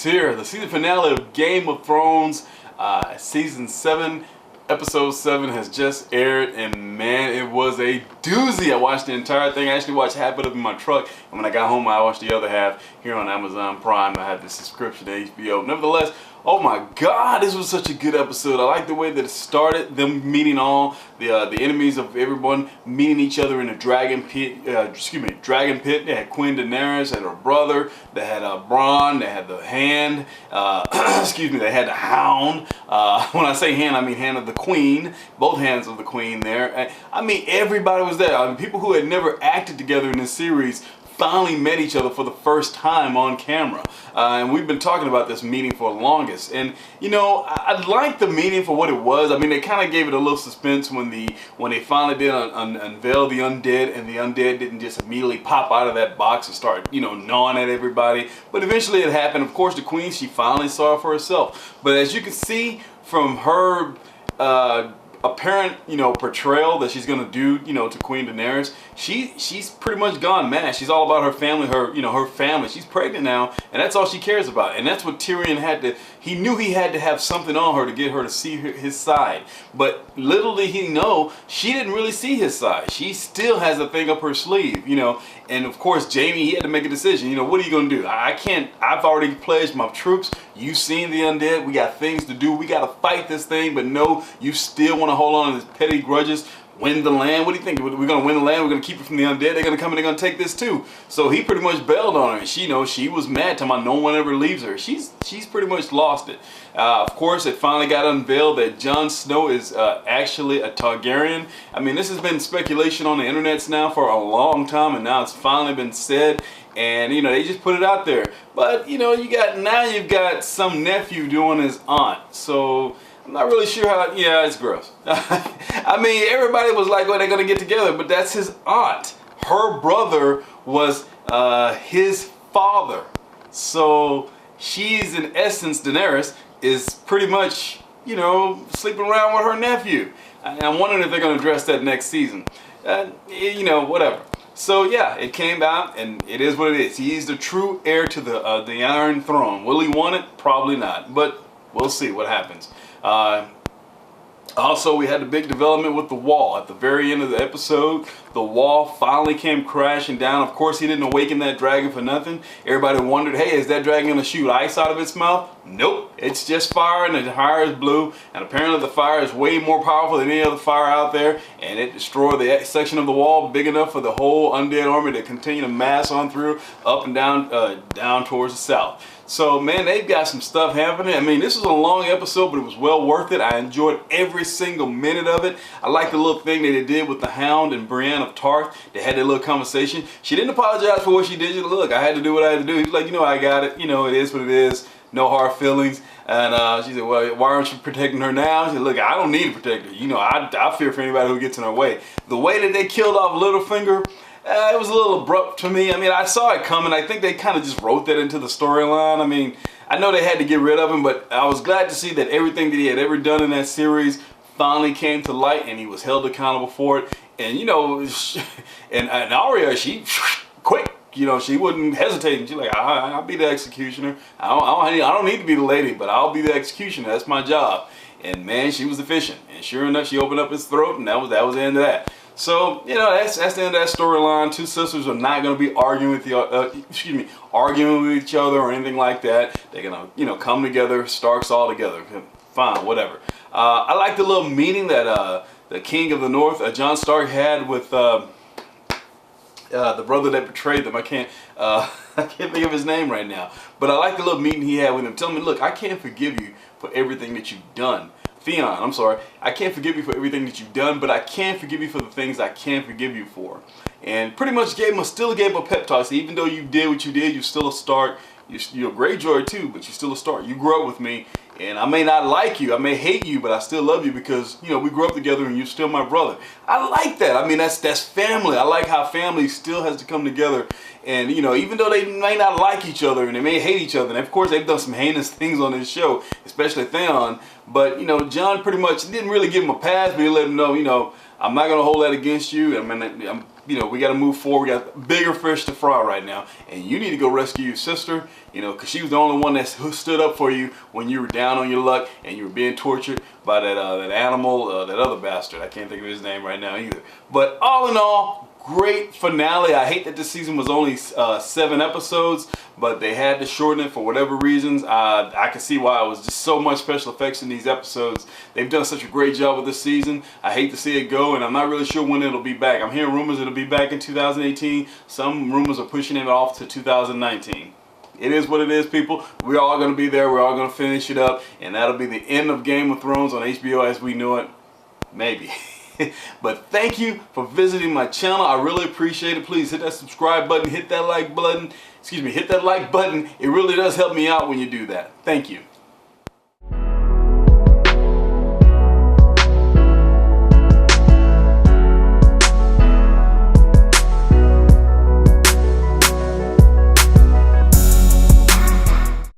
It's here, the season finale of Game of Thrones, season 7, episode 7 has just aired, and man, it was a doozy. I watched the entire thing. I actually watched half of it in my truck, and when I got home, I watched the other half here on Amazon Prime. I had the subscription to HBO. Nevertheless, oh my God, this was such a good episode. I like the way that it started, them meeting all the enemies of everyone, meeting each other in the dragon pit. Dragon pit. They had Queen Daenerys, they had her brother, they had Bronn, they had the Hand. They had the Hound. When I say Hand, I mean Hand of the Queen. Both hands of the Queen there. I mean, everybody was there. I mean, people who had never acted together in this series finally met each other for the first time on camera, and we've been talking about this meeting for the longest. And you know, I like the meeting for what it was. I mean, they kind of gave it a little suspense when they finally did unveil the undead, and the undead didn't just immediately pop out of that box and start, you know, gnawing at everybody. But eventually it happened. Of course, the Queen, she finally saw it for herself. But as you can see from her apparent, you know, portrayal that she's gonna do, you know, to Queen Daenerys, she's pretty much gone mad. She's all about her family, her family. She's pregnant now, and that's all she cares about. And that's what Tyrion had to. He knew he had to have something on her to get her to see his side. But little did he know, she didn't really see his side. She still has a thing up her sleeve, you know. And of course, Jaime, he had to make a decision. You know, what are you gonna do? I can't. I've already pledged my troops. You've seen the undead. We got things to do. We got to fight this thing. But no, you still want to hold on to these petty grudges. Win the land. What do you think? We're going to win the land. We're going to keep it from the undead. They're going to come and they're going to take this too. So he pretty much bailed on her. And she, you know, she was mad to my no one ever leaves her. She's pretty much lost it. Of course, it finally got unveiled that Jon Snow is actually a Targaryen. I mean, this has been speculation on the internets now for a long time, and now it's finally been said. And you know, they just put it out there. But you know, you've got some nephew doing his aunt. So I'm not really sure how. Yeah, it's gross. I mean, everybody was like, well, they're gonna get together, but that's his aunt. Her brother was his father. So she's, in essence, Daenerys is pretty much, you know, sleeping around with her nephew. And I'm wondering if they're gonna address that next season. You know, whatever. So yeah, it came out, and it is what it is. He's the true heir to the Iron Throne. Will he want it? Probably not, but we'll see what happens. Also, we had the big development with the wall. At the very end of the episode, the wall finally came crashing down. Of course, he didn't awaken that dragon for nothing. Everybody wondered, hey, is that dragon going to shoot ice out of its mouth? Nope. It's just fire, and the fire is blue. And apparently the fire is way more powerful than any other fire out there. And it destroyed the section of the wall big enough for the whole undead army to continue to mass on through, up and down, down towards the south. So man, they've got some stuff happening. I mean, this was a long episode, but it was well worth it. I enjoyed every single minute of it. I like the little thing that they did with the Hound and Brienne of Tarth. They had that little conversation. She didn't apologize for what she did. She said, look, I had to do what I had to do. He was like, you know, I got it. You know, it is what it is. No hard feelings. And she said, well, why aren't you protecting her now? She said, look, I don't need to protect her. You know, I fear for anybody who gets in her way. The way that they killed off Littlefinger, it was a little abrupt to me. I mean, I saw it coming. I think they kind of just wrote that into the storyline. I mean, I know they had to get rid of him, but I was glad to see that everything that he had ever done in that series finally came to light, and he was held accountable for it. And, you know, and Arya, she quick. You know, she wouldn't hesitate. She's like, I'll be the executioner. I don't need to be the lady, but I'll be the executioner. That's my job. And man, she was efficient. And sure enough, she opened up his throat, and that was the end of that. So, you know, that's the end of that storyline. Two sisters are not going to be arguing with arguing with each other or anything like that. They're going to, you know, come together, Starks all together. Fine, whatever. I like the little meeting that the King of the North, Jon Stark, had with the brother that betrayed them. I can't think of his name right now. But I like the little meeting he had with him. Telling me, look, I can't forgive you for everything that you've done. Theon, I'm sorry. I can't forgive you for everything that you've done, but I can forgive you for the things I can't forgive you for. And pretty much still gave him a pep talk. So even though you did what you did, you're still a Stark. You're a Greyjoy too, but you're still a Stark. You grew up with me, and I may not like you, I may hate you, but I still love you because, you know, we grew up together and you're still my brother. I like that. I mean, that's family. I like how family still has to come together. And, you know, even though they may not like each other and they may hate each other, and of course they've done some heinous things on this show, especially Theon, but, you know, Jon pretty much didn't really give him a pass, but he let him know, you know, I'm not going to hold that against you. I mean, you know, we got to move forward. We got bigger fish to fry right now, and you need to go rescue your sister, you know, because she was the only one that stood up for you when you were down on your luck and you were being tortured by that animal, that other bastard. I can't think of his name right now either. But all in all, great finale. I hate that this season was only 7 episodes, but they had to shorten it for whatever reasons. I can see why. It was just so much special effects in these episodes. They've done such a great job with this season. I hate to see it go, and I'm not really sure when it'll be back. I'm hearing rumors it'll be back in 2018. Some rumors are pushing it off to 2019. It is what it is, people. We're all going to be there. We're all going to finish it up, and that'll be the end of Game of Thrones on HBO as we know it. Maybe. But thank you for visiting my channel. I really appreciate it. Please hit that subscribe button, hit that like button. Excuse me, hit that like button. It really does help me out when you do that. Thank you.